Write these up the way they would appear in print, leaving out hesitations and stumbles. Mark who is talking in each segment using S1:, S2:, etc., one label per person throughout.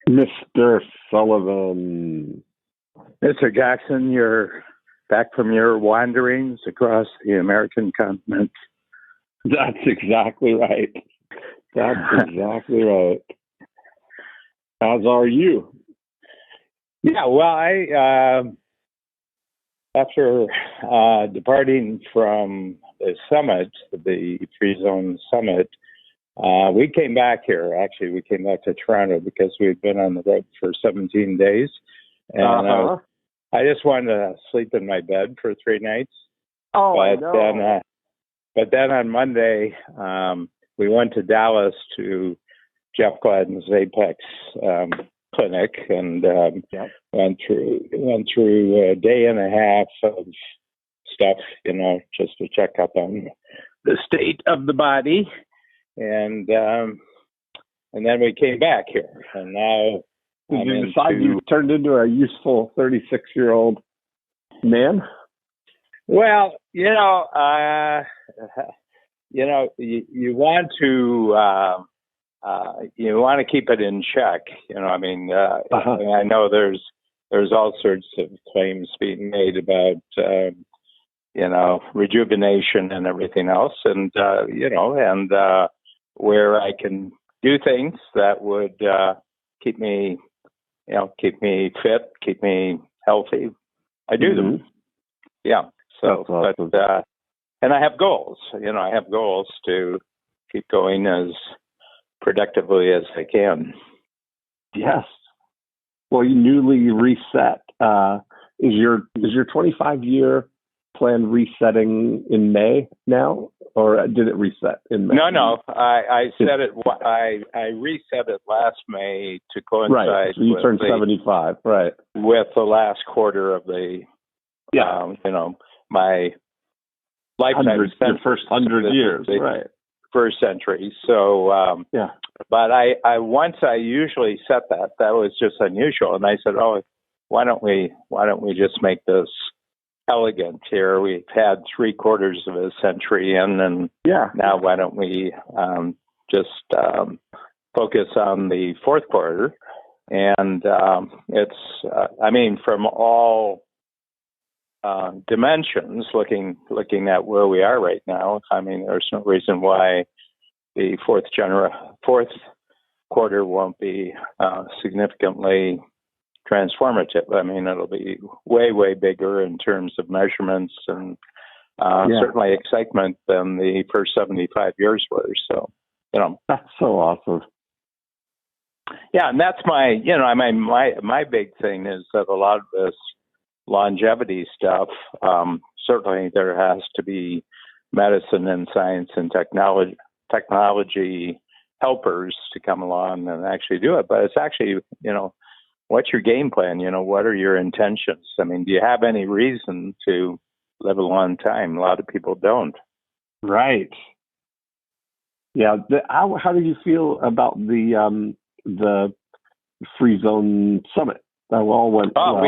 S1: Mr. Sullivan.
S2: Mr. Jackson, you're back from your wanderings across the American continent.
S1: That's exactly right. That's exactly right. As are you?
S2: Yeah, well, I after departing from the summit, the Free Zone Summit, we came back here. Actually, we came back to Toronto because we'd been on the road for 17 days. And I just wanted to sleep in my bed for 3 nights.
S1: Oh, I know.
S2: But then on Monday, we went to Dallas to Jeff Gladden's Apex clinic and went through a day and a half of stuff, just to check up on the state of the body. And then we came back here, and now
S1: did you decide you turned into a useful 36-year-old man?
S2: Well, you want to keep it in check. I know there's all sorts of claims being made about rejuvenation and everything else, and where I can do things that would keep me fit, keep me healthy. I do them. Yeah. So, awesome. And I have goals. I have goals to keep going as productively as I can.
S1: Yes. Well, you newly reset. Is your 25-year plan resetting in May now, or did it reset in May?
S2: No. I said it. I reset it last May to coincide.
S1: Right. So you turned 75. Right.
S2: With the last quarter of the. Yeah. My lifetime.
S1: Your first 100 years. Right.
S2: First century. So.
S1: Yeah.
S2: But I once I usually set that was just unusual, and I said, why don't we just make this elegant here? We've had 3/4 of a century in, and now why don't we just focus on the fourth quarter? And it's from all dimensions, looking at where we are right now. There's no reason why the fourth quarter won't be significantly transformative. It'll be way, way bigger in terms of measurements and certainly excitement than the first 75 years were. So,
S1: That's so awesome.
S2: Yeah, and that's my big thing is that a lot of this longevity stuff, certainly there has to be medicine and science and technology helpers to come along and actually do it. But it's actually, what's your game plan? What are your intentions? Do you have any reason to live a long time? A lot of people don't.
S1: Right. Yeah. How do you feel about the Free Zone Summit? That all went well.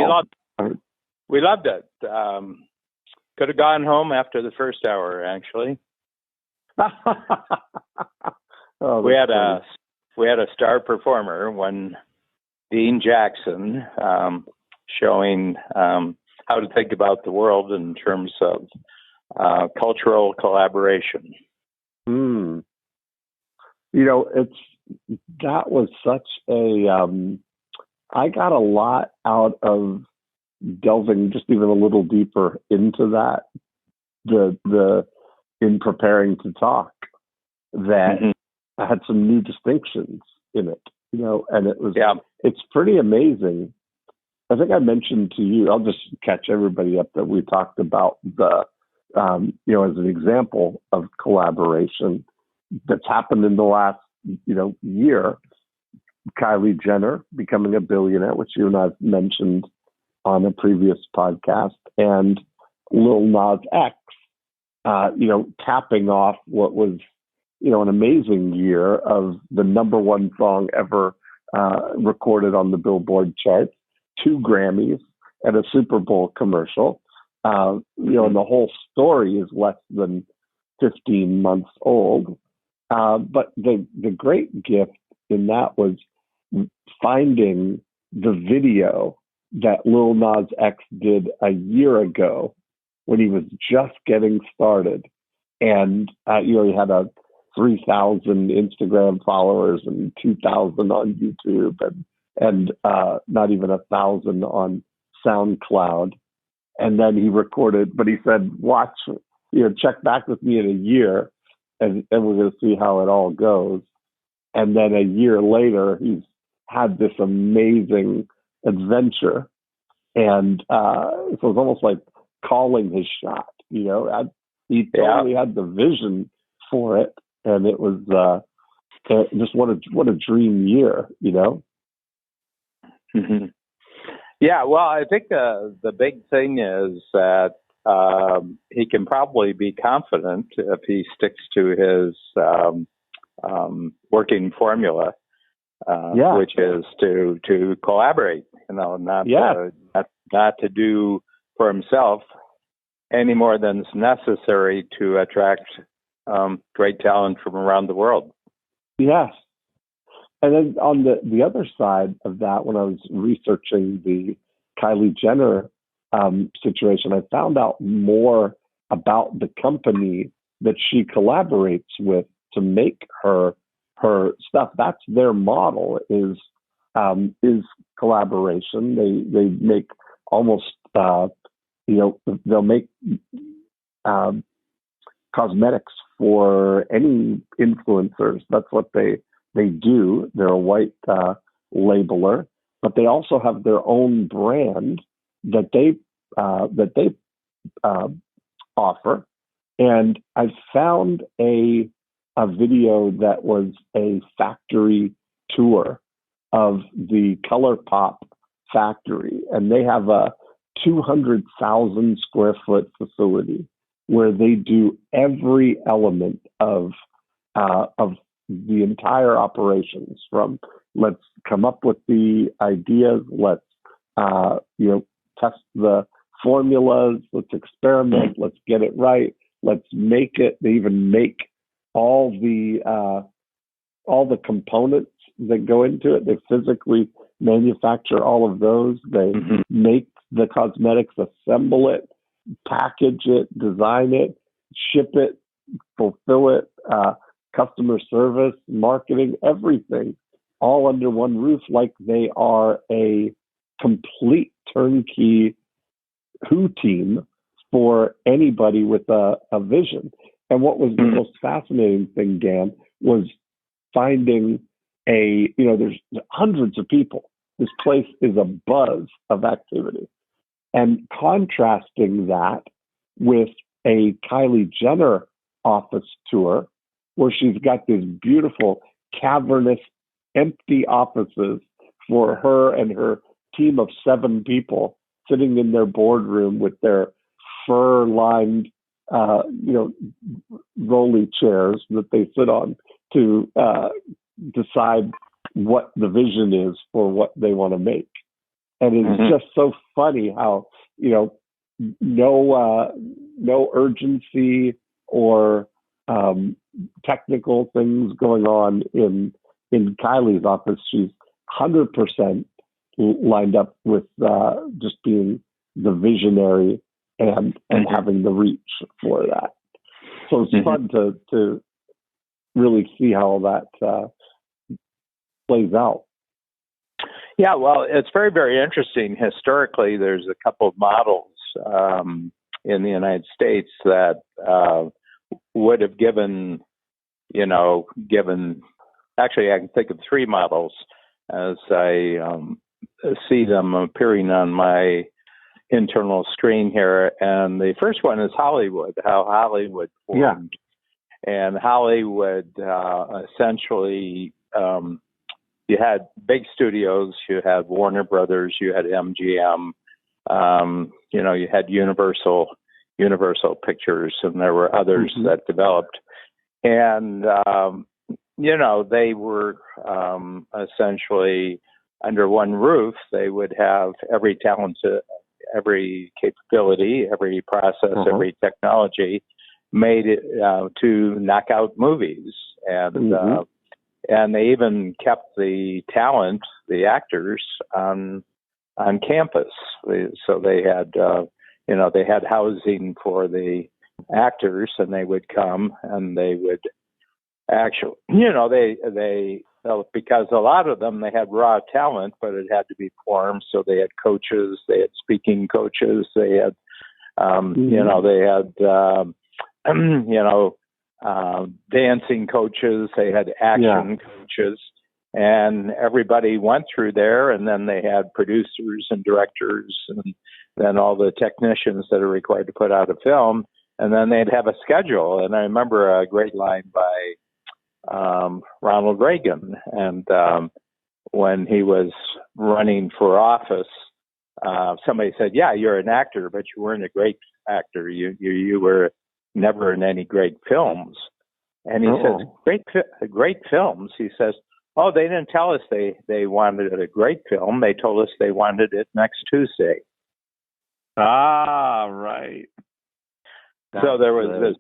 S2: We loved it. Could have gone home after the first hour, actually. We had a star performer, one Dean Jackson, showing how to think about the world in terms of cultural collaboration.
S1: That was such a. I got a lot out of delving just even a little deeper into that. In preparing to talk, that I had some new distinctions in it, and it was, it's pretty amazing. I think I mentioned to you, I'll just catch everybody up, that we talked about the, as an example of collaboration that's happened in the last, year, Kylie Jenner becoming a billionaire, which you and I've mentioned on a previous podcast, and Lil Nas X, capping off what was, an amazing year of the #1 song ever recorded on the Billboard charts, 2 Grammys, and a Super Bowl commercial. And the whole story is less than 15 months old. But the great gift in that was finding the video that Lil Nas X did a year ago when he was just getting started. And, he had 3,000 Instagram followers and 2,000 on YouTube and not even 1,000 on SoundCloud. And then he recorded, but he said, watch, check back with me in a year and we're going to see how it all goes. And then a year later, he's had this amazing adventure. And so it was almost like calling his shot, he totally had the vision for it. And it was just what a dream year,
S2: Mm-hmm. Yeah, well, I think the big thing is that he can probably be confident if he sticks to his working formula, which is to collaborate. Not to do for himself any more than is necessary to attract great talent from around the world.
S1: Yes. And then on the other side of that, when I was researching the Kylie Jenner situation, I found out more about the company that she collaborates with to make her stuff. That's their model is collaboration. They make almost they'll make cosmetics for any influencers. That's what they do. They're a white labeler, but they also have their own brand that they offer. And I found a video that was a factory tour of the ColourPop factory, and they have a 200,000 square foot facility where they do every element of the entire operations. From let's come up with the ideas, let's test the formulas, let's experiment, let's get it right, let's make it. They even make all the components that go into it. They physically manufacture all of those. They make the cosmetics, assemble it, package it, design it, ship it, fulfill it, customer service, marketing, everything, all under one roof, like they are a complete turnkey Who team for anybody with a vision. And what was the most fascinating thing, Dan, was finding there's hundreds of people. This place is a buzz of activity. And contrasting that with a Kylie Jenner office tour, where she's got this beautiful, cavernous, empty offices for her and her team of 7 people sitting in their boardroom with their fur-lined, rolly chairs that they sit on to decide what the vision is for what they want to make. And it's just so funny how, no urgency or technical things going on in Kylie's office. She's 100% lined up with just being the visionary and having the reach for that. So it's fun to really see how that plays out.
S2: Yeah, well, it's very, very interesting. Historically, there's a couple of models in the United States that would have given, actually, I can think of 3 models as I see them appearing on my internal screen here. And the first one is Hollywood, how Hollywood formed. Yeah. And Hollywood essentially, you had big studios, you had Warner Brothers, you had MGM, you had Universal Pictures, and there were others that developed. And, they were essentially under one roof. They would have every talent, every capability, every process, every technology made it to knock out movies. And and they even kept the talent, the actors, on campus. So they had, they had housing for the actors, and they would come and they would actually, they because a lot of them, they had raw talent, but it had to be formed. So they had coaches, they had speaking coaches, they had, they had, dancing coaches, they had action coaches, and everybody went through there. And then they had producers and directors, and then all the technicians that are required to put out a film. And then they'd have a schedule. And I remember a great line by Ronald Reagan. And when he was running for office, somebody said, "Yeah, you're an actor, but you weren't a great actor. You were never in any great films." And he says, great films. He says, "Oh, they didn't tell us they wanted a great film. They told us they wanted it next Tuesday."
S1: Ah, right.
S2: So there was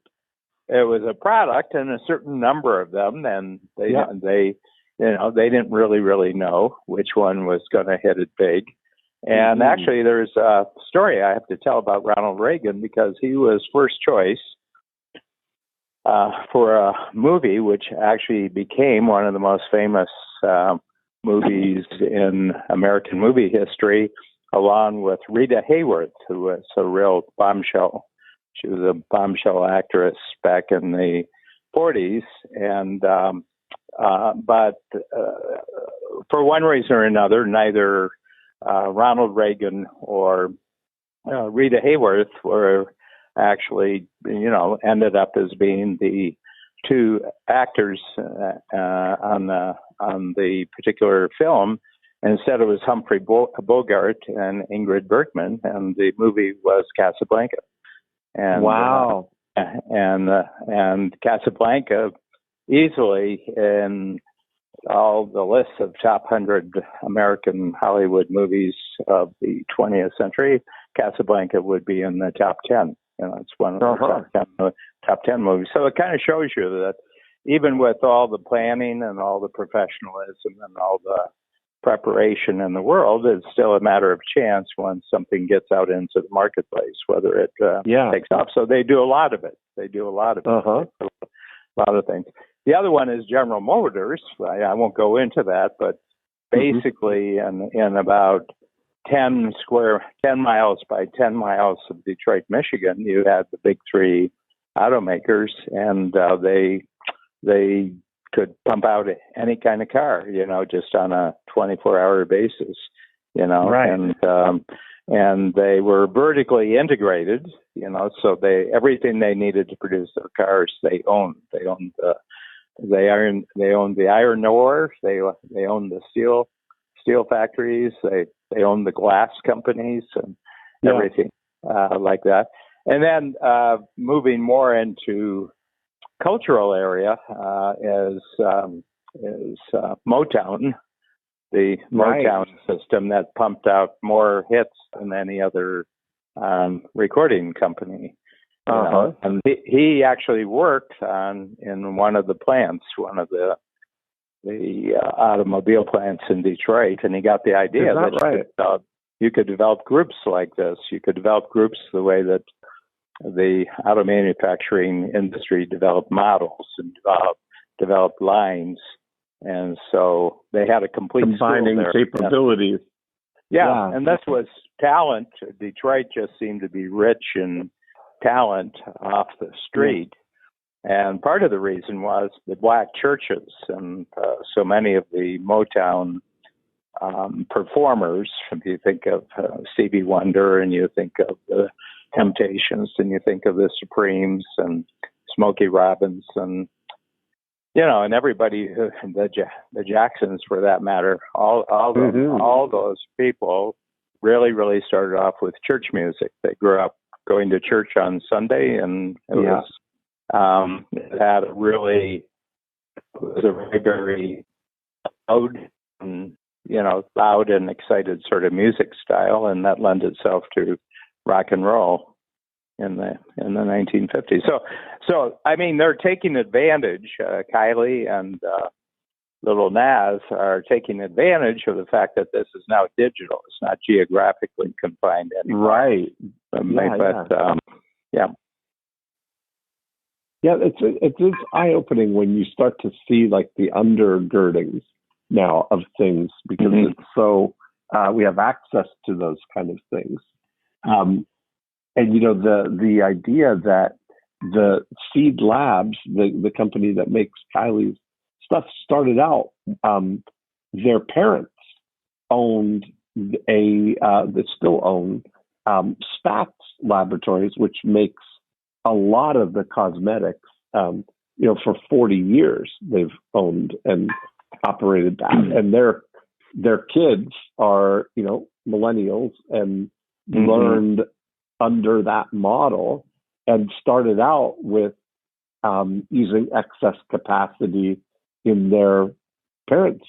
S2: it was a product and a certain number of them, and they didn't really know which one was going to hit it big. And actually, there's a story I have to tell about Ronald Reagan, because he was first choice for a movie which actually became one of the most famous movies in American movie history, along with Rita Hayworth, who was a real bombshell. She was a bombshell actress back in the 40s, and but for one reason or another, neither Ronald Reagan or Rita Hayworth were actually, ended up as being the two actors on the particular film. Instead, it was Humphrey Bogart and Ingrid Bergman, and the movie was Casablanca. And,
S1: wow.
S2: And Casablanca easily in all the lists of top 100 American Hollywood movies of the 20th century, Casablanca would be in the top 10. It's one of the top 10 movies. So it kind of shows you that even with all the planning and all the professionalism and all the preparation in the world, it's still a matter of chance when something gets out into the marketplace, whether it takes off. So they do a lot of it. A lot of things. The other one is General Motors. I won't go into that, but basically in about 10 miles by 10 miles of Detroit, Michigan, you had the big three automakers, and they could pump out any kind of car, just on a 24-hour basis, right. And they were vertically integrated, so everything they needed to produce their cars, they owned. They owned the iron ore, they owned the steel factories, they owned the glass companies and everything like that. And then moving more into cultural area is Motown, the Motown system that pumped out more hits than any other recording company. And he actually worked in one of the plants, one of the automobile plants in Detroit, and he got the idea that you could develop groups like this. You could develop groups the way that the auto manufacturing industry developed models and developed lines. And so they had a complete
S1: combining capabilities.
S2: Yeah, and this was talent. Detroit just seemed to be rich in talent off the street. And part of the reason was the black churches. And so many of the Motown performers, if you think of Stevie Wonder, and you think of the Temptations, and you think of the Supremes and Smokey Robinson, and everybody, the Jacksons for that matter, all those people really started off with church music. They grew up going to church on Sunday, and it was a very, very loud and excited sort of music style, and that lent itself to rock and roll in the 1950s. So I mean, they're taking advantage, Kylie, and little Naz are taking advantage of the fact that this is now digital. It's not geographically confined anymore.
S1: Right. Yeah, it is eye-opening when you start to see like the undergirdings now of things, because it's so we have access to those kind of things. And the idea that the Seed Labs, the company that makes Kylie's stuff, started out, their parents owned they still own Spatz Laboratories, which makes a lot of the cosmetics. For 40 years they've owned and operated that, and their kids are millennials and learned under that model and started out with using excess capacity in their parents'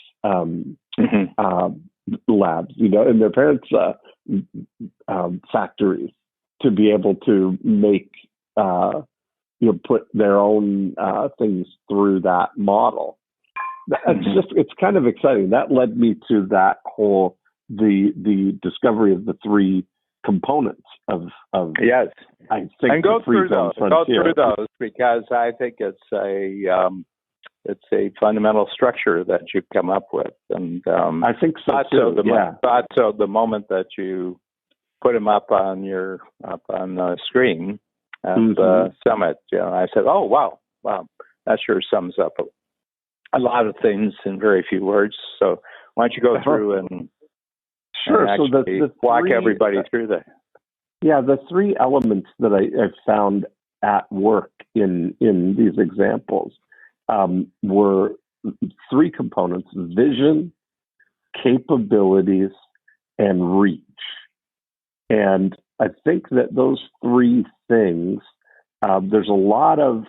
S1: labs, in their parents' factories, to be able to make put their own things through that model. It's kind of exciting. That led me to that whole the discovery of the three components of
S2: yes.
S1: I think
S2: and go through those. Go through those, because I think it's a fundamental structure that you've come up with, and
S1: I think so too.
S2: The moment that you put them up on the screen at the summit, I said, "Oh wow, that sure sums up a lot of things in very few words." So why don't you go through and actually walk everybody through that?
S1: Yeah, the three elements that I've found at work in these examples were three components: vision, capabilities, and reach. And I think that those three things, there's a lot of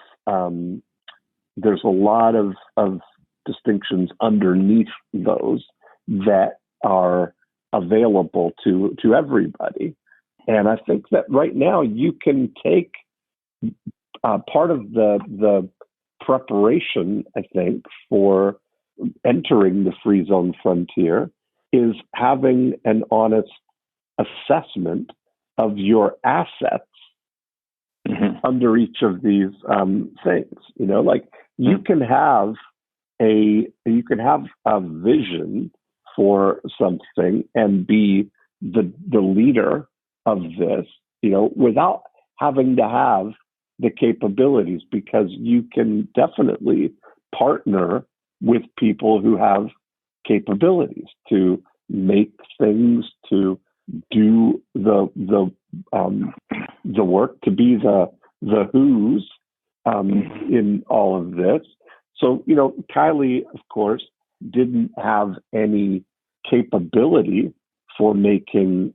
S1: distinctions underneath those that are available to everybody. And I think that right now you can take part of the preparation, I think, for entering the free zone frontier is having an honest assessment of your assets under each of these things. You can have a vision for something and be the leader of this, without having to have the capabilities, because you can definitely partner with people who have capabilities to make things, to do the work, to be the who's in all of this. So, Kylie, of course, didn't have any capability for making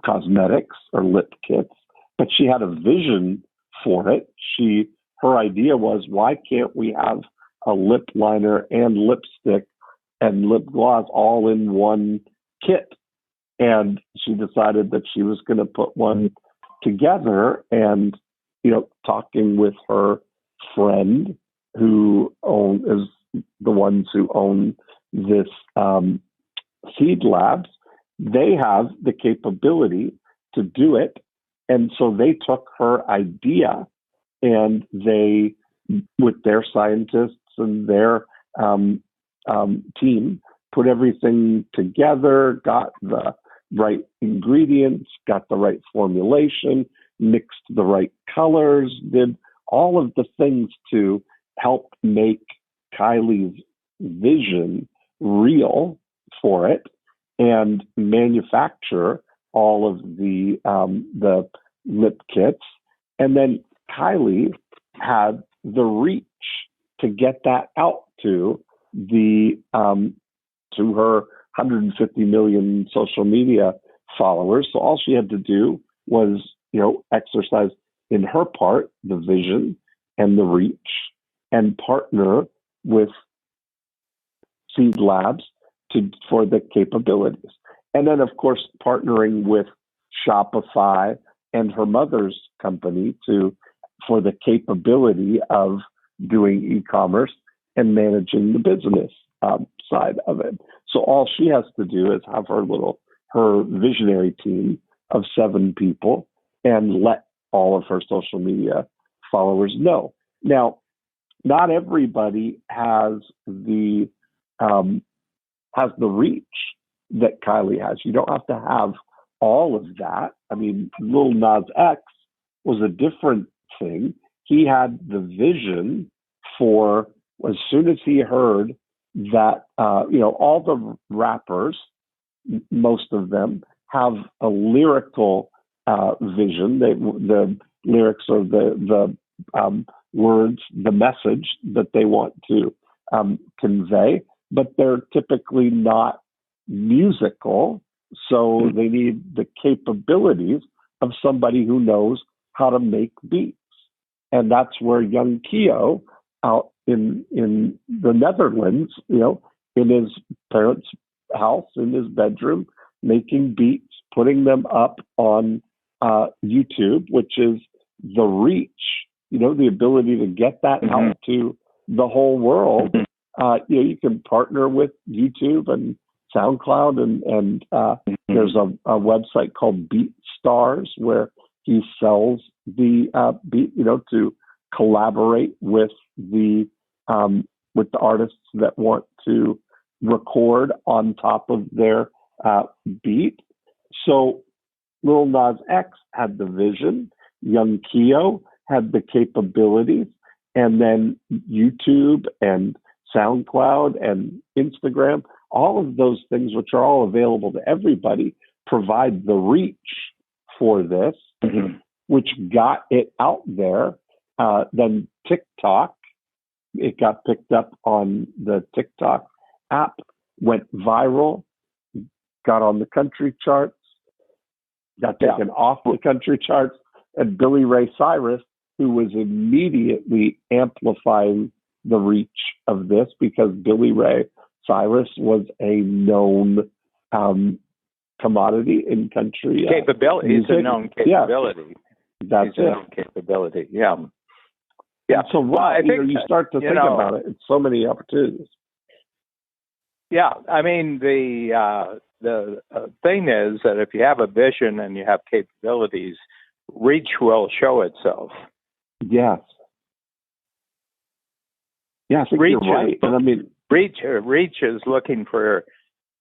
S1: cosmetics or lip kits, but she had a vision for it. Her idea was, why can't we have a lip liner and lipstick and lip gloss all in one kit? And she decided that she was going to put one together, and, talking with her friend who is the ones who own this Seed Labs, they have the capability to do it. And so they took her idea and they, with their scientists and their team, put everything together, got the right ingredients, got the right formulation, mixed the right colors, did all of the things to help make Kylie's vision real for it, and manufacture all of the lip kits. And then Kylie had the reach to get that out to to her 150 million social media followers. So all she had to do was, exercise in her part the vision and the reach, and partner with Seed Labs for the capabilities. And then, of course, partnering with Shopify and her mother's company for the capability of doing e-commerce and managing the business side of it. So all she has to do is have her visionary team of 7 people and let all of her social media followers know. Now, not everybody has the reach that Kylie has. You don't have to have all of that. I mean, Lil Nas X was a different thing. He had the vision for, as soon as he heard that, all the rappers, most of them, have a lyrical vision. The lyrics are the words, the message that they want to convey, but they're typically not musical. So they need the capabilities of somebody who knows how to make beats. And that's where young Keo out in the Netherlands, in his parents' house, in his bedroom, making beats, putting them up on YouTube, which is the reach, the ability to get that out to the whole world. You can partner with YouTube and SoundCloud, and there's a website called BeatStars where he sells the beat, to collaborate with the artists that want to record on top of their beat. So Lil Nas X had the vision, young Keo had the capabilities, and then YouTube and SoundCloud and Instagram, all of those things, which are all available to everybody, provide the reach for this, which got it out there. Then TikTok, it got picked up on the TikTok app, went viral, got on the country charts, got taken off the country charts, and Billy Ray Cyrus, who was immediately amplifying the reach of this, because Billy Ray Cyrus was a known commodity in country
S2: capability.
S1: Music.
S2: He's a known capability.
S1: That's
S2: He's a known capability. Yeah.
S1: And so I think you start to think about it. It's so many opportunities.
S2: Yeah, I mean the thing is that if you have a vision and you have capabilities, reach will show itself.
S1: Yes. Yeah, I think you're right. And I mean,
S2: reach is looking for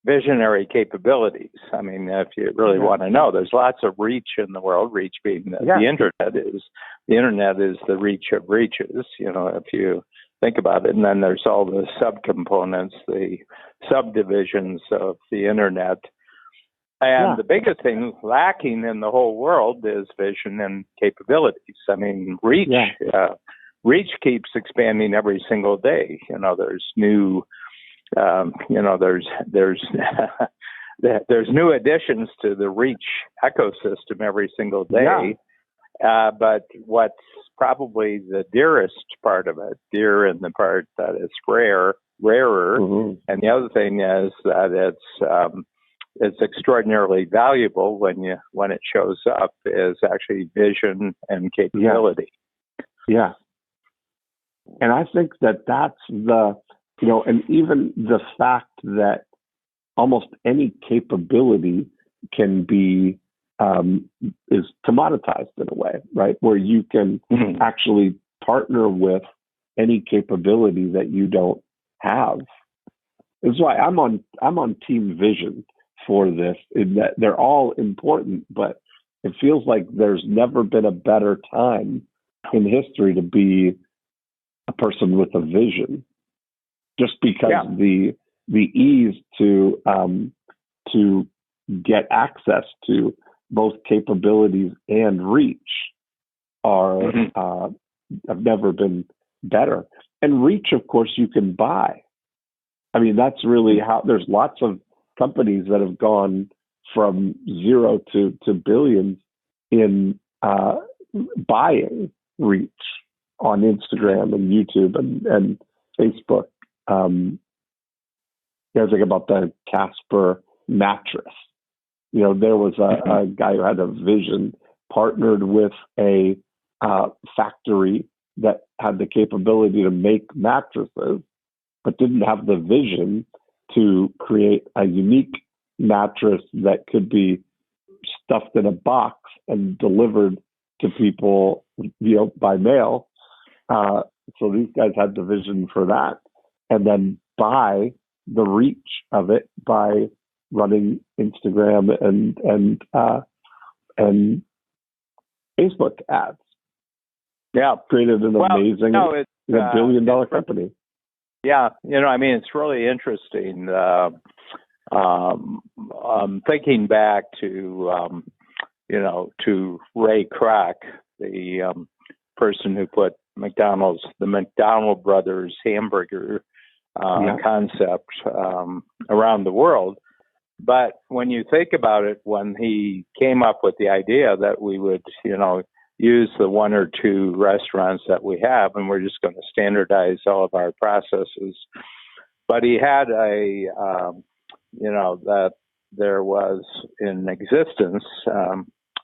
S2: visionary capabilities. I mean, if you really want to know, there's lots of reach in the world. Reach being the internet is. The internet is the reach of reaches. If you think about it, and then there's all the subcomponents, the subdivisions of the internet. And the biggest thing lacking in the whole world is vision and capabilities. I mean, reach keeps expanding every single day. There's new, there's new additions to the reach ecosystem every single day. But what's probably the dearest part of it, dear in the part that is rarer, and the other thing is that it's extraordinarily valuable when it shows up, is actually vision and capability.
S1: Yeah. And I think that's and even the fact that almost any capability can be is commoditized in a way, right? Where you can actually partner with any capability that you don't have. That's why I'm on team vision for this, in that they're all important, but it feels like there's never been a better time in history to be a person with a vision, just because the ease to get access to both capabilities and reach are have never been better. And reach, of course, you can buy. I mean, that's really how there's lots of companies that have gone from zero to billions in buying reach on Instagram and YouTube and Facebook. Think about the Casper mattress. There was a guy who had a vision, partnered with a factory that had the capability to make mattresses, but didn't have the vision to create a unique mattress that could be stuffed in a box and delivered to people, by mail. So these guys had the vision for that, and then buy the reach of it by running Instagram and Facebook ads.
S2: Yeah,
S1: created an amazing $1 billion company.
S2: Yeah, it's really interesting. Thinking back to to Ray Kroc, the person who put the McDonald Brothers hamburger concept around the world. But when you think about it, when he came up with the idea that we would, use the one or two restaurants that we have, and we're just going to standardize all of our processes. But he had that there was in existence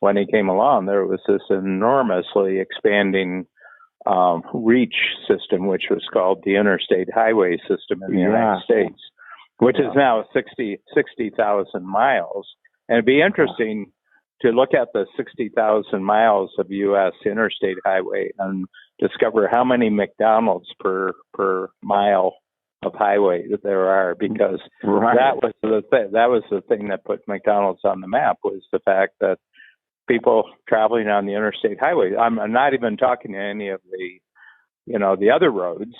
S2: when he came along, there was this enormously expanding reach system, which was called the Interstate Highway System in the United States, which is now 60,000 miles. And it'd be interesting to look at the 60,000 miles of U.S. interstate highway and discover how many McDonald's per mile of highway that there are, because that was the thing that put McDonald's on the map, was the fact that people traveling on the interstate highway. I'm not even talking to any of the other roads,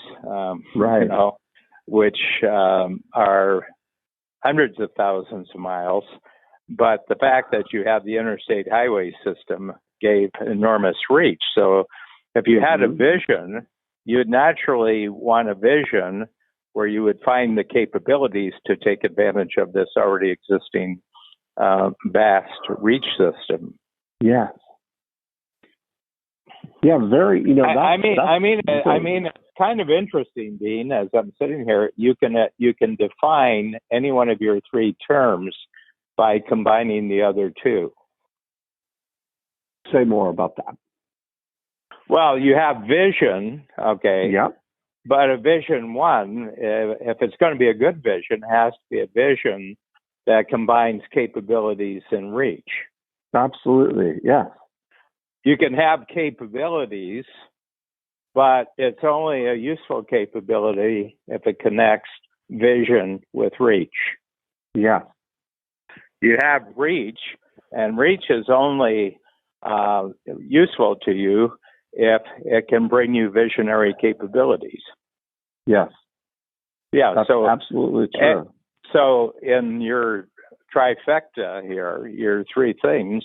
S2: which are hundreds of thousands of miles. But the fact that you have the interstate highway system gave enormous reach. So if you had a vision, you'd naturally want a vision where you would find the capabilities to take advantage of this already existing vast reach system.
S1: Yes. Yeah, very.
S2: It's kind of interesting, Dean. As I'm sitting here, you can define any one of your three terms by combining the other two.
S1: Say more about that.
S2: Well, you have vision, okay.
S1: Yeah.
S2: But a vision one, if it's going to be a good vision, has to be a vision that combines capabilities and reach.
S1: Absolutely, yeah.
S2: You can have capabilities, but it's only a useful capability if it connects vision with reach.
S1: Yeah.
S2: You have reach, and reach is only useful to you if it can bring you visionary capabilities.
S1: Yes.
S2: Yeah,
S1: that's absolutely true.
S2: So in your trifecta here, your three things,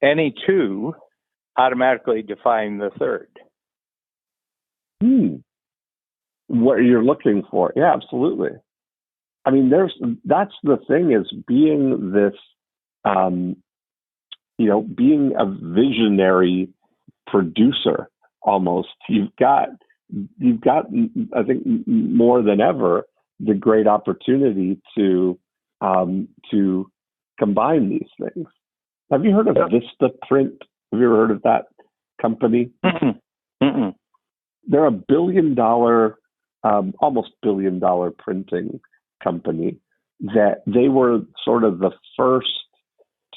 S2: any two automatically define the third.
S1: What you're looking for. Yeah, absolutely. I mean, that's the thing, is being this, being a visionary producer almost. You've got, I think, more than ever, the great opportunity to combine these things. Have you heard of Vistaprint? Have you ever heard of that company?
S2: Mm-mm.
S1: They're a $1 billion, almost $1 billion printing company. That they were sort of the first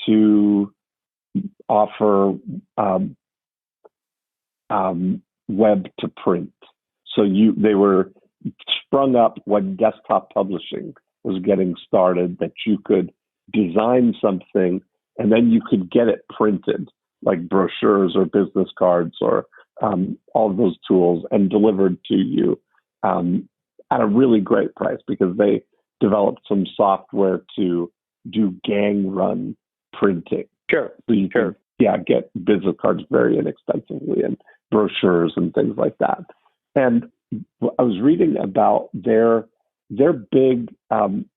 S1: to offer web to print. So they were sprung up when desktop publishing was getting started, that you could design something and then you could get it printed, like brochures or business cards or all of those tools, and delivered to you at a really great price, because they developed some software to do gang run printing.
S2: Sure.
S1: So you can get business cards very inexpensively, and brochures and things like that. And I was reading about their big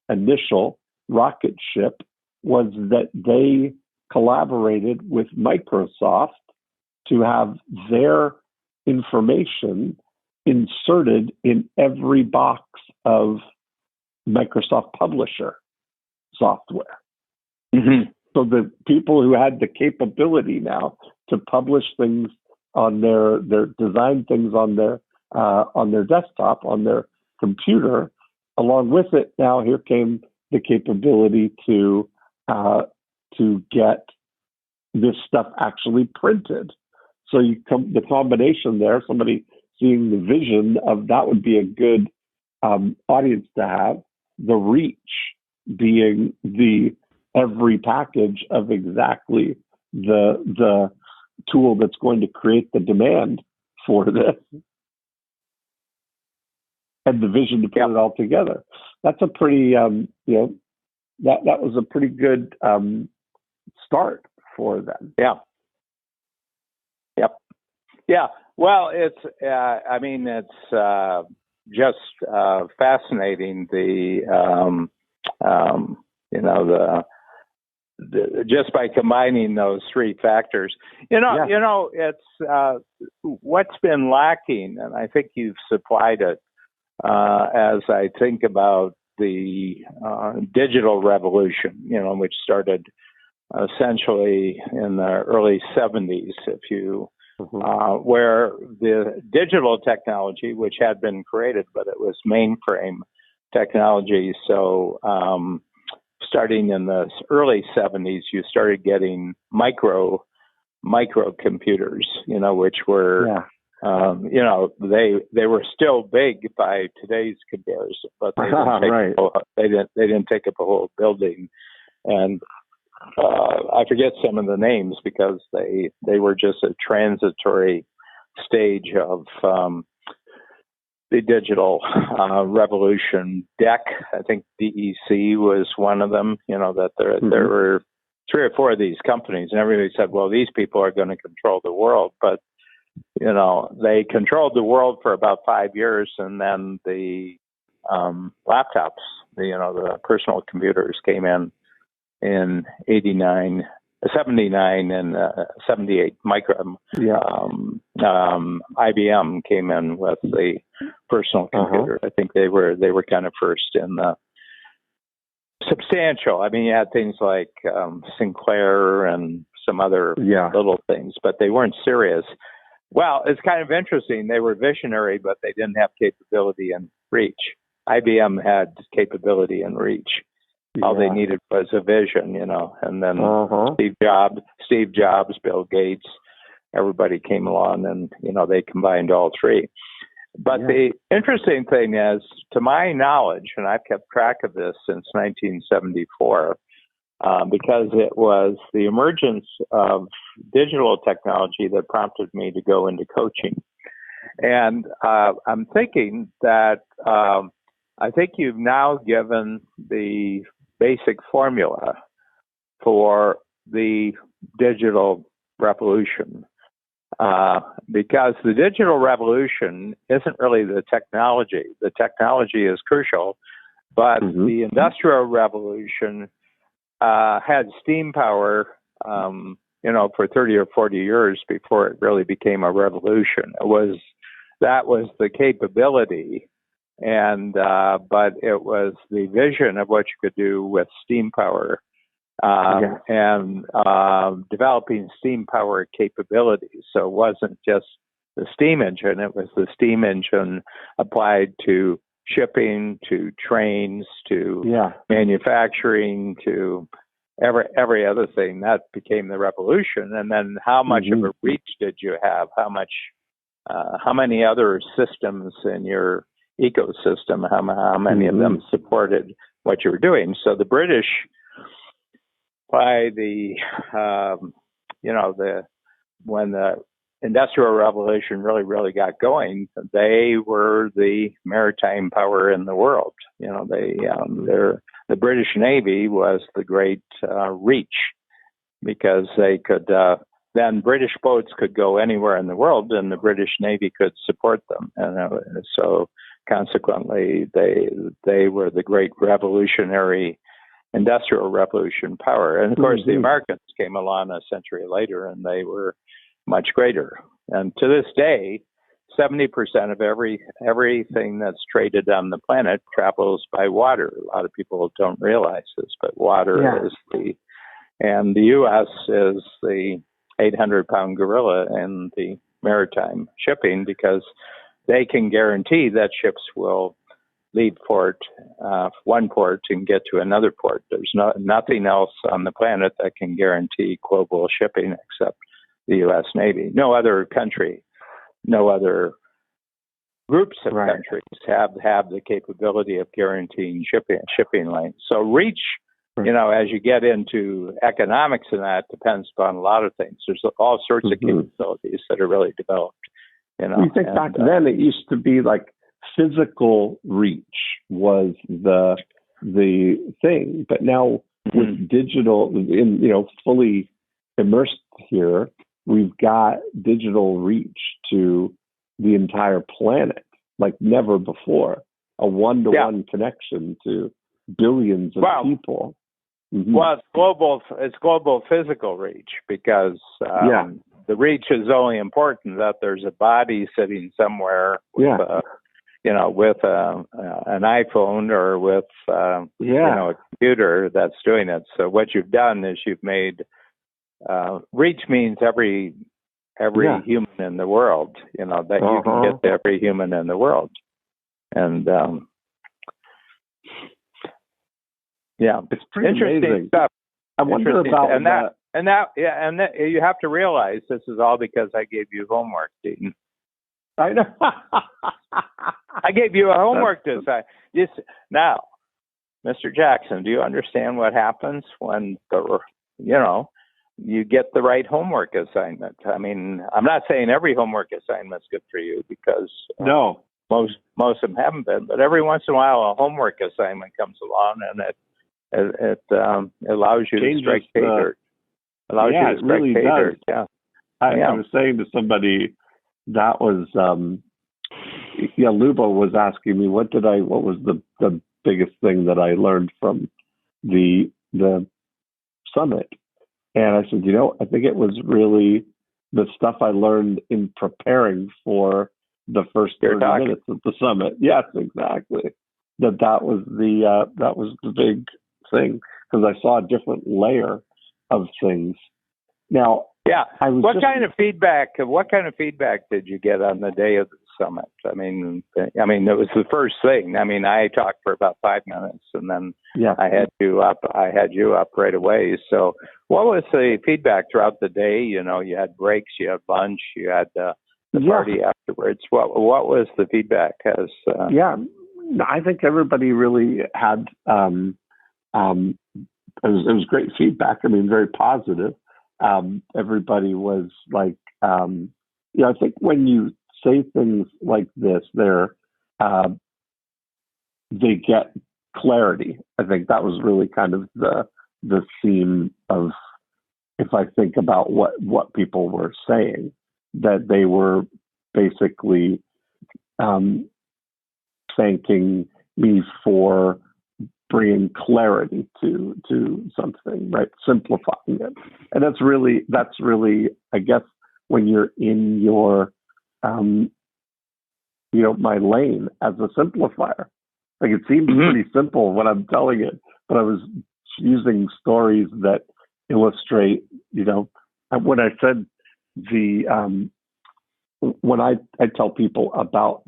S1: initial rocket ship was that they collaborated with Microsoft to have their information inserted in every box of Microsoft Publisher software.
S2: Mm-hmm.
S1: So the people who had the capability now to publish things on their design things on their desktop, on their computer. Along with it, now here came the capability to get this stuff actually printed. So the combination there, somebody seeing the vision of that would be a good audience to have, the reach being the every package of exactly the tool that's going to create the demand for this, and the vision to put it all together. That's a pretty that was a pretty good start for them.
S2: Yeah. Yep. Yeah. Well, it's it's just fascinating just by combining those three factors. It's what's been lacking, and I think you've supplied it as I think about the digital revolution, which started essentially in the early 70s, where the digital technology, which had been created, but it was mainframe technology. So starting in the early 70s, you started getting micro computers, which were, they were still big by today's comparison, but they didn't take up a whole building. And I forget some of the names because they were just a transitory stage of the digital revolution. DEC, I think DEC was one of them, that there were 3 or 4 of these companies, and everybody said, well, these people are going to control the world. But, they controlled the world for about 5 years, and then the laptops, the personal computers came in 79 and 78. IBM came in with the personal computer. I think they were kind of first in the substantial. I mean, you had things like Sinclair and some other little things, but they weren't serious. Well, it's kind of interesting. They were visionary, but they didn't have capability and reach. IBM had capability and reach. All they needed was a vision, and then Steve Jobs, Bill Gates, everybody came along, and, they combined all three. But the interesting thing is, to my knowledge, and I've kept track of this since 1974, because it was the emergence of digital technology that prompted me to go into coaching. And I'm thinking that I think you've now given the basic formula for the digital revolution, because the digital revolution isn't really the technology. The technology is crucial, but the industrial revolution had steam power, for 30 or 40 years before it really became a revolution. That was the capability. And but it was the vision of what you could do with steam power, and developing steam power capabilities. So it wasn't just the steam engine; it was the steam engine applied to shipping, to trains, to manufacturing, to every other thing. That became the revolution. And then, how much of a reach did you have? How many other systems in your ecosystem, how many of them supported what you were doing? So the British, by when the Industrial Revolution really got going, they were the maritime power in the world. The British Navy was the great reach, because they could then British boats could go anywhere in the world, and the British Navy could support them, and so consequently, they were the great revolutionary industrial revolution power. And of course, the Americans came along a century later, and they were much greater. And to this day, 70% of everything that's traded on the planet travels by water. A lot of people don't realize this, but water is and the U.S. is the 800-pound gorilla in the maritime shipping, because they can guarantee that ships will leave one port and get to another port. There's nothing else on the planet that can guarantee global shipping except the U.S. Navy. No other country, no other groups of countries have the capability of guaranteeing shipping lanes. So reach, as you get into economics, and that depends upon a lot of things. There's all sorts of capabilities that are really developed.
S1: You think back then, it used to be like physical reach was the thing, but now with digital, fully immersed here, we've got digital reach to the entire planet like never before. A one-to-one connection to billions of people.
S2: Well, it's global physical reach because the reach is only important that there's a body sitting somewhere with an iPhone or with a computer that's doing it. So what you've done is you've made reach means every human in the world. That you can get to every human in the world, and
S1: it's pretty
S2: interesting
S1: amazing
S2: stuff.
S1: I wonder about
S2: that. And you have to realize this is all because I gave you homework, Dean.
S1: I know.
S2: I gave you a homework now, Mr. Jackson. Do you understand what happens when you get the right homework assignment? I mean, I'm not saying every homework assignment is good for you because most of them haven't been. But every once in a while, a homework assignment comes along, and it allows you to strike pay dirt. It
S1: really does.
S2: Yeah.
S1: I was saying to somebody that was Lubo was asking me what was the biggest thing that I learned from the summit, and I said, I think it was really the stuff I learned in preparing for the first 30 minutes of the summit. Yes, exactly. That was the big thing because I saw a different layer of things. Now,
S2: what kind of feedback did you get on the day of the summit? I mean, it was the first thing. I mean, I talked for about 5 minutes, and then I had you up right away. So, what was the feedback throughout the day? You had breaks, you had lunch, you had the party afterwards. What was the feedback?
S1: I think everybody really had. It was great feedback. I mean, very positive. Everybody was like, I think when you say things like this, they get clarity. I think that was really kind of the theme of, if I think about what people were saying, that they were basically thanking me for bringing clarity to something, right? Simplifying it. And that's really, I guess, when you're in your, my lane as a simplifier. Like it seems pretty simple when I'm telling it, but I was using stories that illustrate, when I said when I tell people about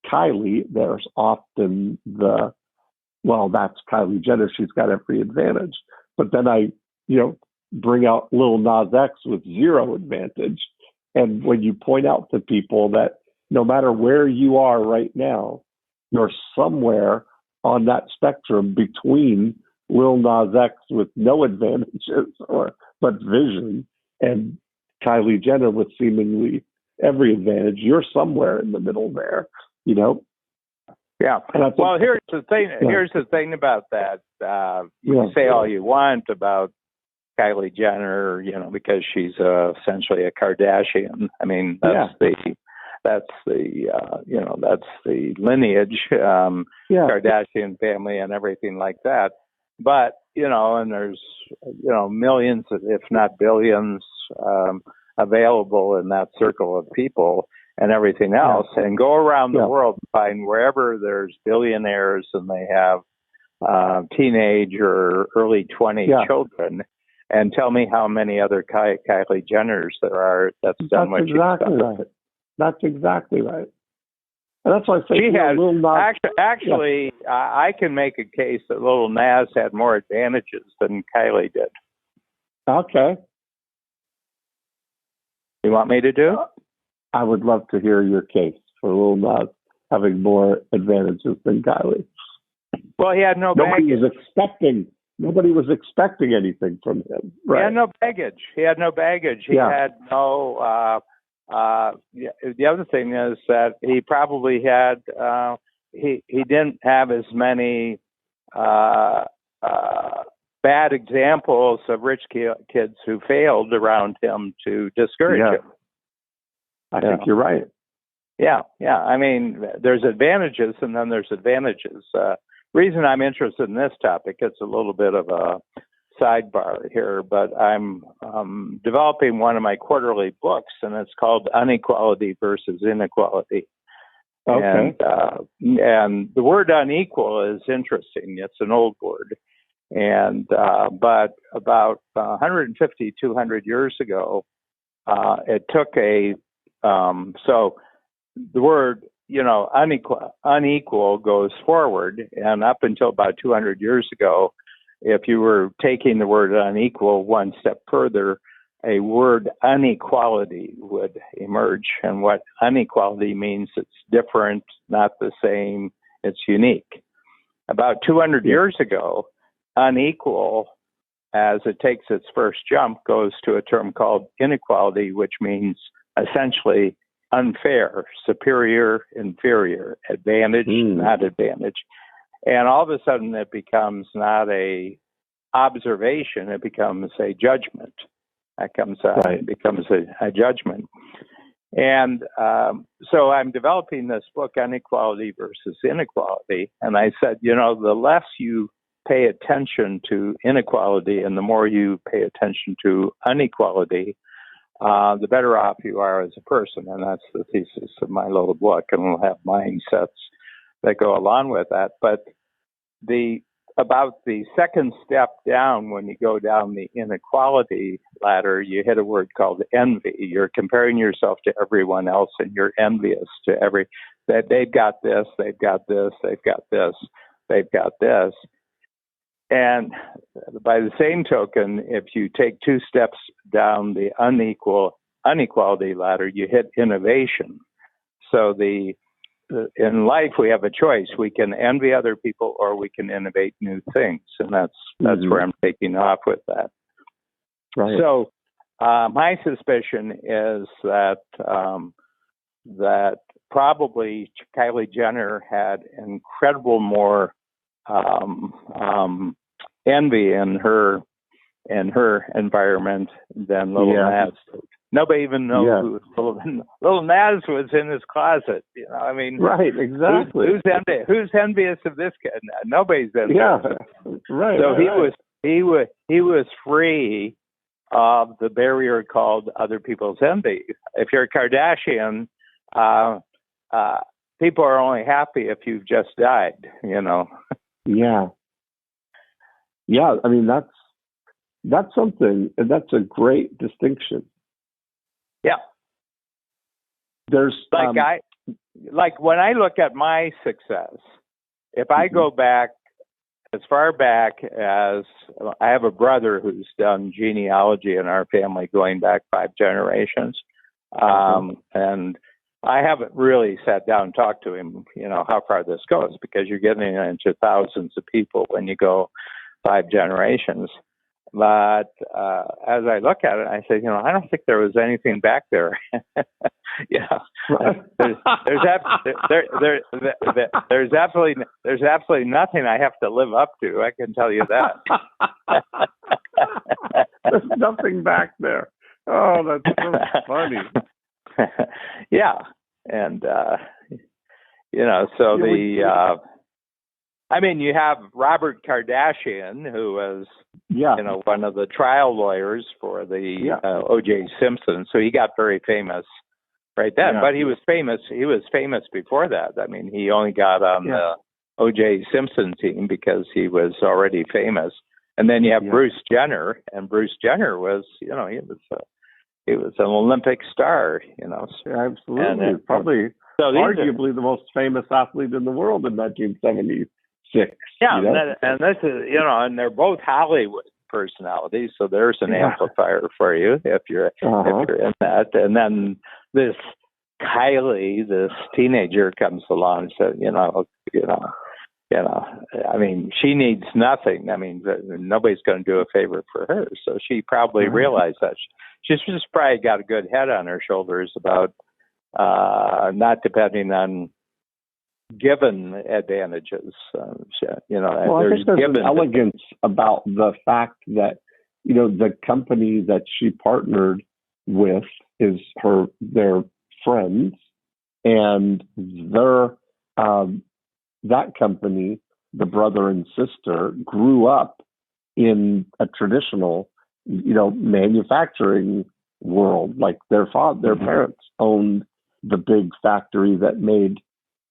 S1: Kylie, there's often that's Kylie Jenner. She's got every advantage. But then I, bring out Lil Nas X with zero advantage. And when you point out to people that no matter where you are right now, you're somewhere on that spectrum between Lil Nas X with no advantages but vision and Kylie Jenner with seemingly every advantage, you're somewhere in the middle there,
S2: Yeah. Well, here's the thing. Here's the thing about that. You can say all you want about Kylie Jenner, because she's essentially a Kardashian. I mean, that's the lineage, Kardashian family and everything like that. But and there's millions, if not billions, available in that circle of people and everything else, and go around the world and find wherever there's billionaires and they have teenage or early 20 children, and tell me how many other Kylie Jenners there are that's done what she's done.
S1: Right. That's exactly right. And that's why I say Lil Nas.
S2: Actually, I can make a case that Lil Nas had more advantages than Kylie did.
S1: Okay.
S2: You want me to do?
S1: I would love to hear your case for Lil Nas having more advantages than Kylie.
S2: Well, he had no baggage.
S1: Nobody was expecting anything from him. Right.
S2: He had no baggage. He had no. The other thing is that he probably had. He didn't have as many bad examples of rich kids who failed around him to discourage him.
S1: I think you're right.
S2: Yeah. I mean, there's advantages and then there's advantages. Reason I'm interested in this topic, it's a little bit of a sidebar here, but I'm developing one of my quarterly books, and it's called Unequality versus Inequality. Okay. And the word unequal is interesting. It's an old word. And but about 150, 200 years ago, it took so the word, unequal goes forward, and up until about 200 years ago, if you were taking the word unequal one step further, a word inequality would emerge. And what inequality means, it's different, not the same, it's unique. About 200 years ago, unequal, as it takes its first jump, goes to a term called inequality, which means essentially unfair, superior, inferior, advantage, not advantage. And all of a sudden it becomes not a observation, it becomes a judgment. It becomes a judgment. And so I'm developing this book, Unequality versus Inequality. And I said, the less you pay attention to inequality and the more you pay attention to unequality, the better off you are as a person. And that's the thesis of my little book. And we'll have mindsets that go along with that. But about the second step down, when you go down the inequality ladder, you hit a word called envy. You're comparing yourself to everyone else, and you're envious to that they've got this, they've got this, they've got this, they've got this. And by the same token, if you take two steps down the unequality ladder, you hit innovation. So in life, we have a choice. We can envy other people or we can innovate new things. And that's where I'm taking off with that. Right. So my suspicion is that probably Kylie Jenner had incredible more envy in her environment than Lil Nas did. Nobody even knows who Lil Nas was in his closet. I mean, right, exactly. Who's envious of this kid? Nobody's envious. Yeah, right. So he was free of the barrier called other people's envy. If you're a Kardashian, people are only happy if you've just died. Yeah. Yeah. I mean, that's something, and that's a great distinction. Yeah. There's like when I look at my success, if I go back as far back as I have a brother who's done genealogy in our family going back 5 generations. And I haven't really sat down and talked to him, how far this goes, because you're getting into thousands of people when you go 5 generations. But as I look at it, I say, I don't think there was anything back there. There's absolutely nothing I have to live up to. I can tell you that.
S1: There's nothing back there. Oh, that's so funny.
S2: Yeah, and so you have Robert Kardashian, who was, one of the trial lawyers for the O.J. Simpson. So he got very famous right then. Yeah. But he was famous. He was famous before that. I mean, he only got on the O.J. Simpson team because he was already famous. And then you have Bruce Jenner, and Bruce Jenner was, he was an Olympic star.
S1: Absolutely, and, probably arguably the most famous athlete in the world in 1976.
S2: Yeah, and this is, and they're both Hollywood personalities, so there's an amplifier for you if you're in that. And then this Kylie, this teenager, comes along and said, I mean, she needs nothing. I mean, nobody's going to do a favor for her. So she probably realized that. She's just probably got a good head on her shoulders about not depending on given advantages.
S1: Well, I think there's an elegance about the fact that, the company that she partnered with is their friends, and that company, the brother and sister, grew up in a traditional, manufacturing world. Like their parents owned the big factory that made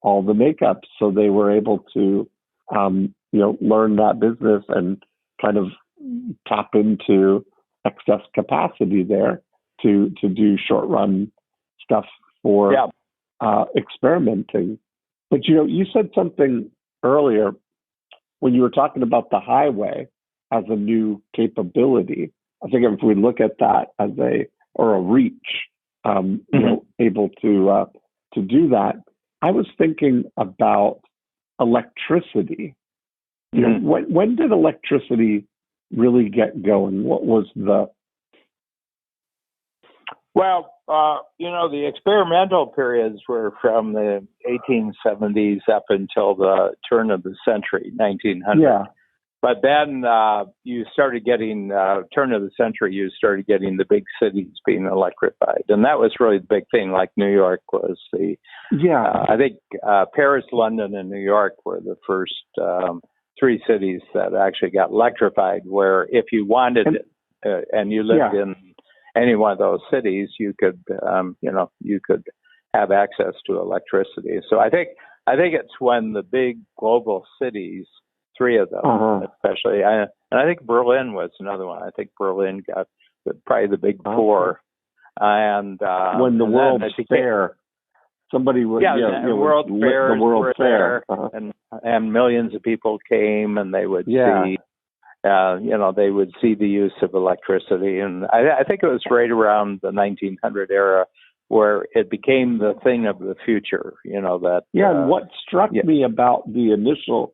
S1: all the makeup, so they were able to, learn that business and kind of tap into excess capacity there to do short run stuff for experimenting. But you said something earlier when you were talking about the highway as a new capability. I think if we look at that as a reach, able to do that. I was thinking about electricity. When did electricity really get going? What was the?
S2: Well, the experimental periods were from the 1870s up until the turn of the century, 1900.
S1: Yeah.
S2: But then you started getting, turn of the century, you started getting the big cities being electrified. And that was really the big thing, like New York was the, I think Paris, London, and New York were the first three cities that actually got electrified, where if you wanted it and you lived in any one of those cities, you could, you could have access to electricity. So I think it's when the big global cities, three of them, especially, and I think Berlin was another one. I think Berlin got probably the big four. And
S1: when the World's Fair, somebody would,
S2: the World Fair, and millions of people came, and they would see. They would see the use of electricity. And I think it was right around the 1900 era where it became the thing of the future, that.
S1: And what struck me about the initial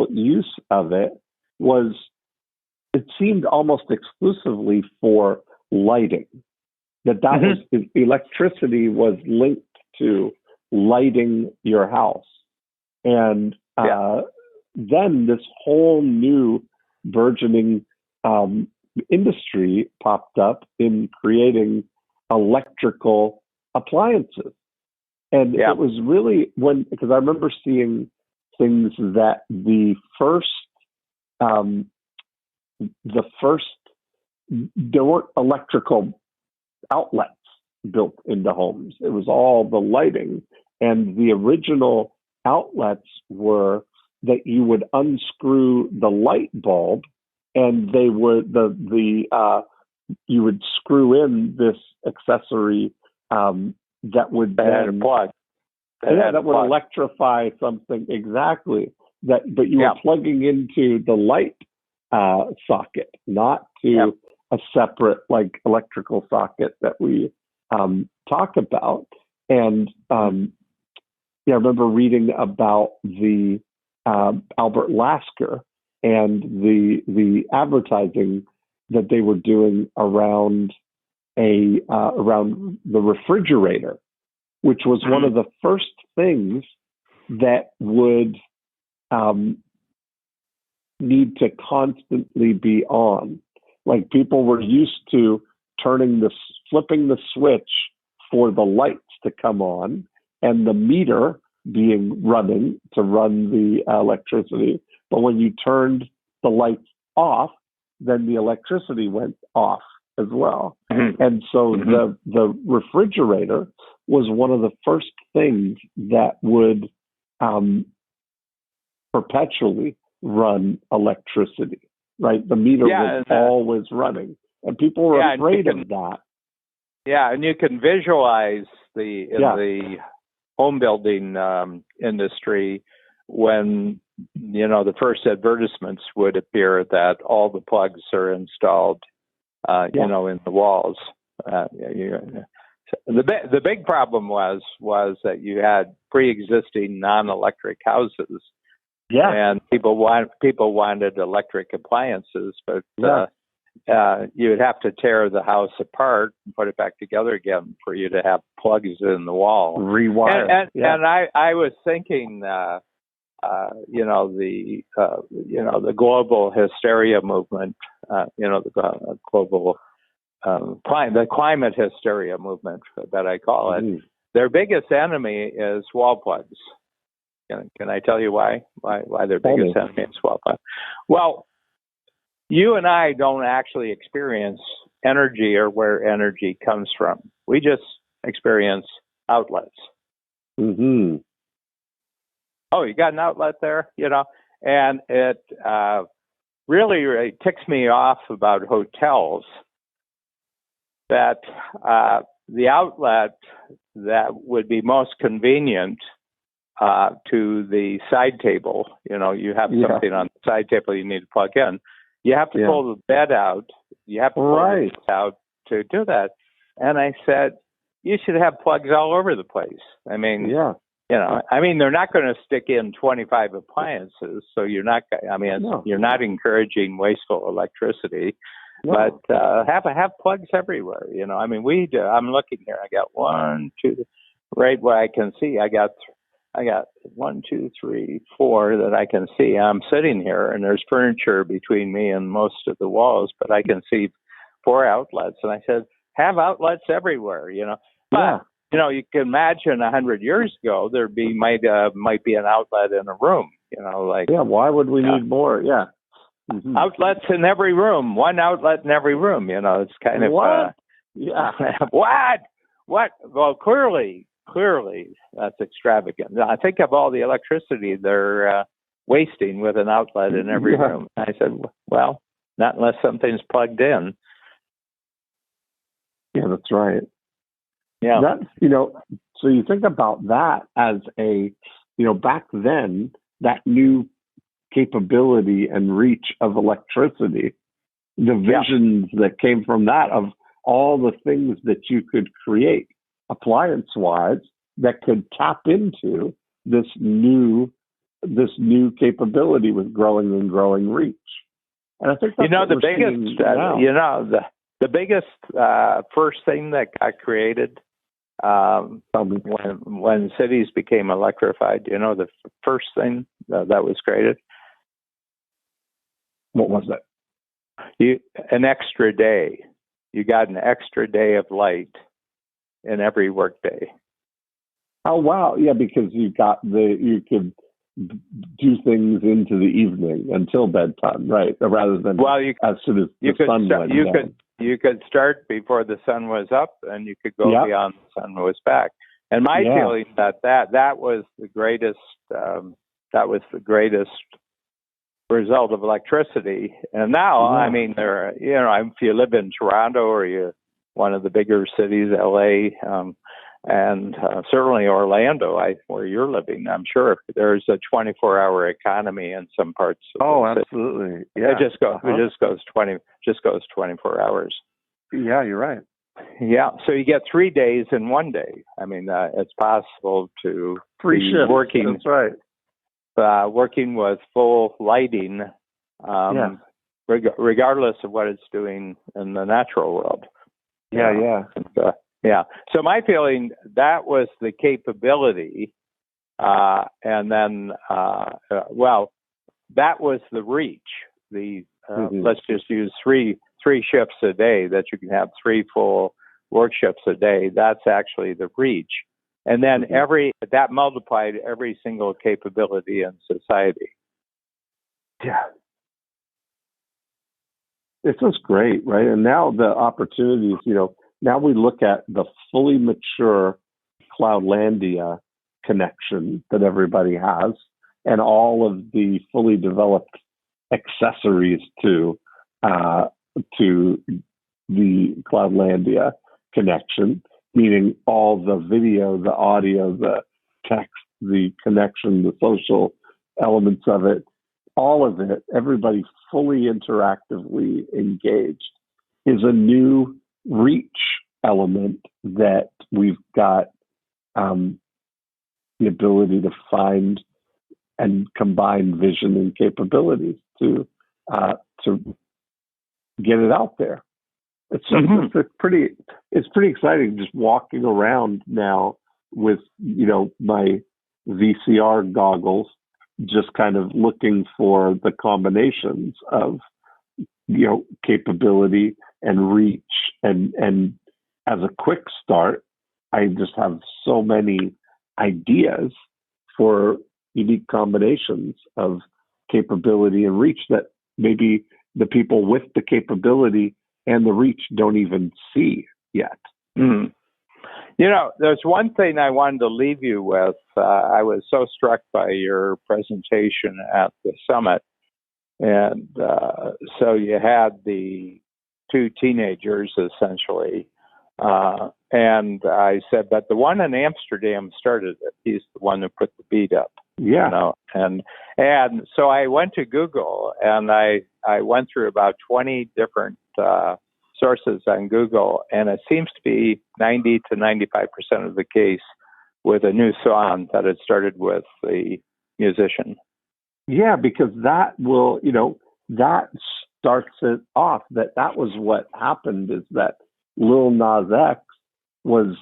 S1: use of it was it seemed almost exclusively for lighting. That was, electricity was linked to lighting your house. And then this whole new burgeoning industry popped up in creating electrical appliances. And it was really because I remember seeing things that there weren't electrical outlets built into homes. It was all the lighting. And the original outlets were that you would unscrew the light bulb, and they would you would screw in this accessory that would then
S2: plug.
S1: That would electrify something exactly. But you were plugging into the light socket, not to a separate electrical socket that we talk about. And I remember reading about the Albert Lasker and the advertising that they were doing around the refrigerator, which was one of the first things that would need to constantly be on. Like people were used to flipping the switch for the lights to come on and the meter being running to run the electricity. But when you turned the lights off, then the electricity went off as well. And so the refrigerator was one of the first things that would perpetually run electricity, right? The meter was always running, and people were afraid of that.
S2: Yeah, and you can visualize the home building industry when, the first advertisements would appear that all the plugs are installed, in the walls. The big problem was that you had pre-existing non-electric houses. Yeah. And people wanted electric appliances, but you would have to tear the house apart and put it back together again for you to have plugs in the wall.
S1: Rewire.
S2: And I was thinking, the global hysteria movement, the global the climate hysteria movement that I call it. Their biggest enemy is wall plugs. Can I tell you why their biggest enemy is wall plugs? Well, you and I don't actually experience energy or where energy comes from. We just experience outlets. Mm-hmm. Oh, you got an outlet there, and it really ticks me off about hotels that the outlet that would be most convenient to the side table, you have something on the side table you need to plug in. You have to pull the bed out. You have to pull the bed out to do that. And I said, you should have plugs all over the place. I mean, they're not going to stick in 25 appliances, so you're not. You're not encouraging wasteful electricity. No. But have plugs everywhere. We do. I'm looking here. I got 1, 2, right where I can see. I got 1, 2, 3, 4 that I can see. I'm sitting here, and there's furniture between me and most of the walls, but I can see 4 outlets. And I said, have outlets everywhere. But you can imagine 100 years ago there might be an outlet in a room.
S1: Why would we need more? Yeah.
S2: Mm-hmm. Outlets in every room, 1 outlet in every room. It's kind of
S1: what?
S2: What? Well, clearly, that's extravagant. I think of all the electricity they're wasting with an outlet in every room. I said, well, not unless something's plugged in.
S1: Yeah, that's right.
S2: Yeah,
S1: so you think about that as back then, that new capability and reach of electricity, the visions that came from that of all the things that you could create appliance-wise that could tap into this new capability with growing and growing reach. And I think that's
S2: the biggest first thing that got created when cities became electrified. The first thing that was created.
S1: What was that?
S2: An extra day. You got an extra day of light in every workday.
S1: Oh wow! Yeah, because you could do things into the evening until bedtime, right? Rather than as soon as the sun went down.
S2: You could start before the sun was up, and you could go beyond the sun was back. And my feeling that was the greatest. That was the greatest result of electricity. And now, if you live in Toronto or one of the bigger cities, LA, and certainly Orlando, where you're living, I'm sure there's a 24-hour economy in some parts of the city.
S1: Absolutely. Yeah.
S2: It just goes 24 hours.
S1: Yeah, you're right.
S2: Yeah, so you get 3 days in one day. It's possible to be working.
S1: That's right.
S2: Working with full lighting, regardless of what it's doing in the natural world. So my feeling, that was the capability, and then, that was the reach. Let's just use three shifts a day, that you can have 3 full work shifts a day. That's actually the reach. And then that multiplied every single capability in society.
S1: Yeah. It's just great, right? And now the opportunities, now we look at the fully mature Cloudlandia connection that everybody has and all of the fully developed accessories to the Cloudlandia connection, meaning all the video, the audio, the text, the connection, the social elements of it, all of it, everybody fully interactively engaged, is a new reach element that we've got the ability to find and combine vision and capabilities to get it out there. It's pretty exciting just walking around now with, my VCR goggles, just kind of looking for the combinations of, capability and reach. And as a quick start, I just have so many ideas for unique combinations of capability and reach that maybe the people with the capability and the reach don't even see yet.
S2: Mm-hmm. There's one thing I wanted to leave you with. I was so struck by your presentation at the summit. And so you had the two teenagers, essentially. And I said, but the one in Amsterdam started it. He's the one who put the beat up.
S1: Yeah.
S2: And so I went to Google, and I went through about 20 different sources on Google, and it seems to be 90 to 95% of the case with a new song that it started with the musician.
S1: Yeah, because that will, that starts it off. That was what happened, is that Lil Nas X was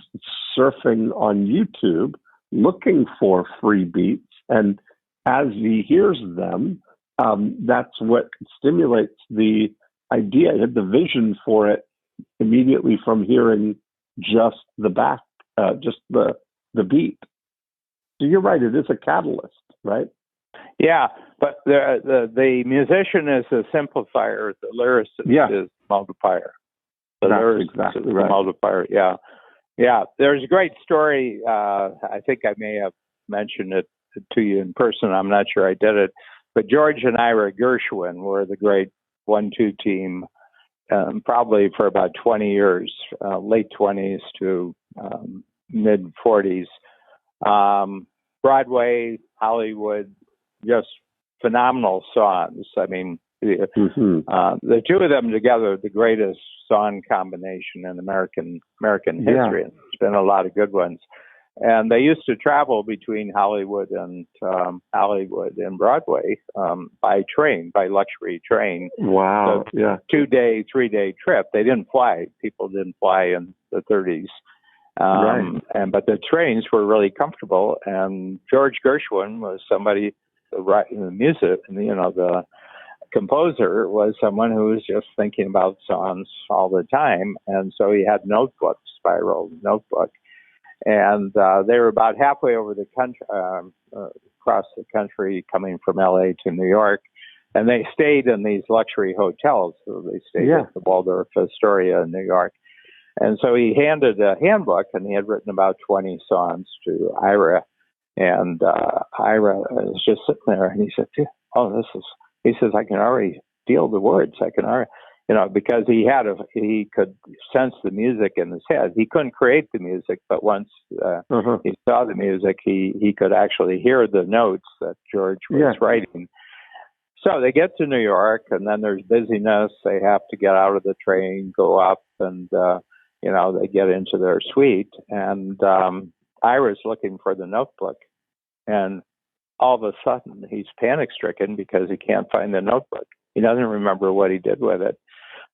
S1: surfing on YouTube looking for free beats, and as he hears them, that's what stimulates the idea. He had the vision for it immediately from hearing just the beat. So you're right; it is a catalyst, right?
S2: Yeah, but the musician is a simplifier. The lyricist is the multiplier.
S1: That's exactly right.
S2: The multiplier. Yeah, yeah. There's a great story. I think I may have mentioned it to you in person. I'm not sure I did it, but George and Ira Gershwin were the great 1-2 team, probably for about 20 years, late 20s to mid 40s. Broadway, Hollywood, just phenomenal songs. I mean, the two of them together, the greatest song combination in American history. And there's been a lot of good ones. And they used to travel between Hollywood and Broadway by train, by luxury train.
S1: Wow!
S2: So 2-day, 3-day trip. They didn't fly. People didn't fly in the 30s. But the trains were really comfortable. And George Gershwin was somebody writing the music, and the composer was someone who was just thinking about songs all the time. And so he had notebooks, spiral notebook. And they were about halfway over the country, across the country, coming from LA to New York. And they stayed in these luxury hotels. So they stayed at the Waldorf Astoria in New York. And so he handed a handbook, and he had written about 20 songs to Ira. And Ira was just sitting there, and he said, he says, I can already feel the words. I can already, because he could sense the music in his head. He couldn't create the music, but once he saw the music, he could actually hear the notes that George was writing. So they get to New York, and then there's busyness. They have to get out of the train, go up, and, they get into their suite. And Ira's looking for the notebook. And all of a sudden, he's panic-stricken because he can't find the notebook. He doesn't remember what he did with it.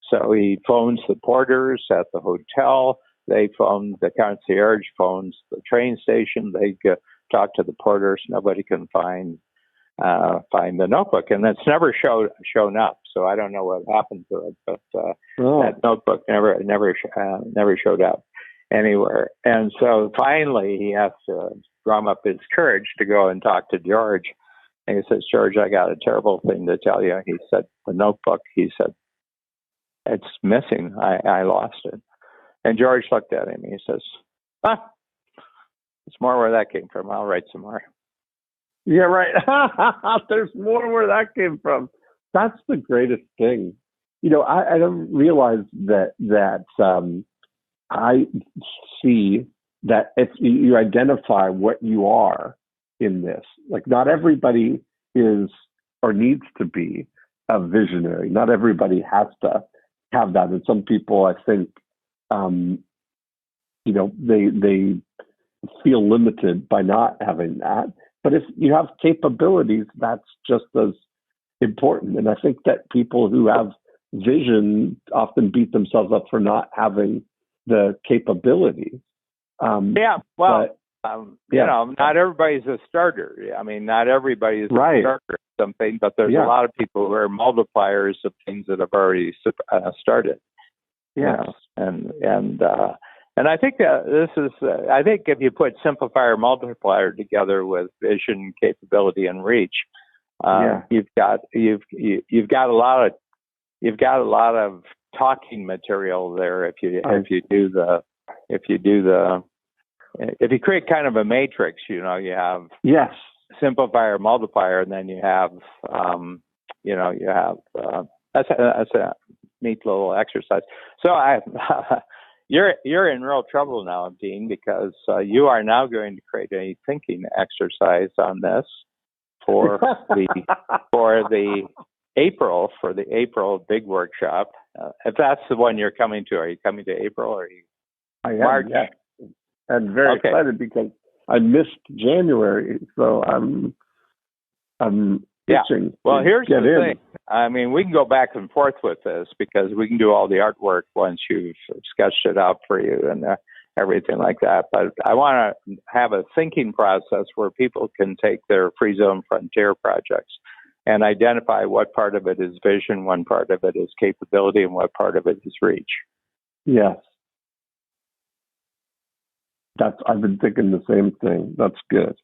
S2: So he phones the porters at the hotel. They phone the concierge, phones the train station. They talk to the porters. Nobody can find the notebook, and it's never shown up. So I don't know what happened to it, but that notebook never showed up anywhere. And so finally, he has to drum up his courage to go and talk to George. And he says, George, I got a terrible thing to tell you. He said, the notebook, he said, it's missing. I lost it. And George looked at him. He says, it's more where that came from. I'll write some more.
S1: Yeah, right. There's more where that came from. That's the greatest thing. I don't realize that I see that if you identify what you are in this, like not everybody is or needs to be a visionary. Not everybody has to have that. And some people, I think, they feel limited by not having that. But if you have capabilities, that's just as important. And I think that people who have vision often beat themselves up for not having the capabilities.
S2: Not everybody's a starter. I mean, not everybody's a starter of something, but there's a lot of people who are multipliers of things that have already started.
S1: Yes.
S2: And I think that this is, I think if you put simplifier multiplier together with vision, capability, and reach, you've got a lot of talking material there. If you create kind of a matrix, you have simplifier multiplier, and then you have that's a neat little exercise. So you're in real trouble now, Dean, because you are now going to create a thinking exercise on this for the April big workshop. If that's the one you're coming to, are you coming to April or are you?
S1: I am,
S2: March?
S1: yes. I'm very excited because I missed January, so I'm itching.
S2: Well, here's the thing. I mean, we can go back and forth with this because we can do all the artwork once you've sketched it out for you and everything like that. But I want to have a thinking process where people can take their Free Zone Frontier projects and identify what part of it is vision, one part of it is capability, and what part of it is reach.
S1: Yes. I've been thinking the same thing. That's good.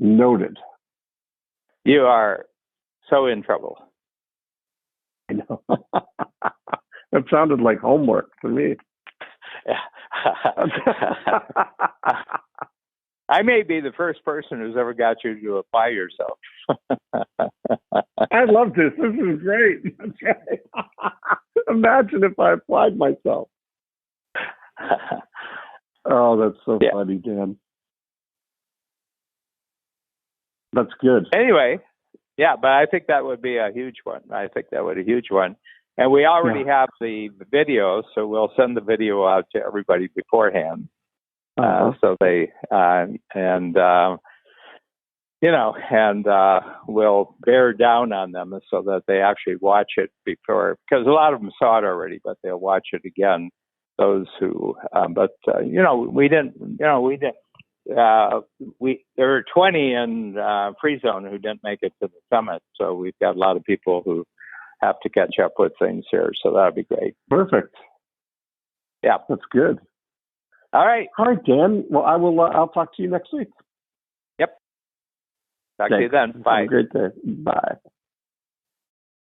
S1: Noted.
S2: You are so in trouble.
S1: I know. That sounded like homework to me.
S2: I may be the first person who's ever got you to apply yourself.
S1: I love this. This is great. Okay. Imagine if I applied myself. Oh, that's so funny, Dan. That's good.
S2: Anyway, but I think that would be a huge one. And we already have the video, so we'll send the video out to everybody beforehand. So they, we'll bear down on them so that they actually watch it before, because a lot of them saw it already, but they'll watch it again. Those who, there were 20 in Free Zone who didn't make it to the summit. So we've got a lot of people who have to catch up with things here. So that'll be great.
S1: Perfect.
S2: Yeah.
S1: That's good.
S2: All right,
S1: Dan. Well, I'll talk to you next week.
S2: Yep. Talk to you then. Bye.
S1: Have a great day. Bye.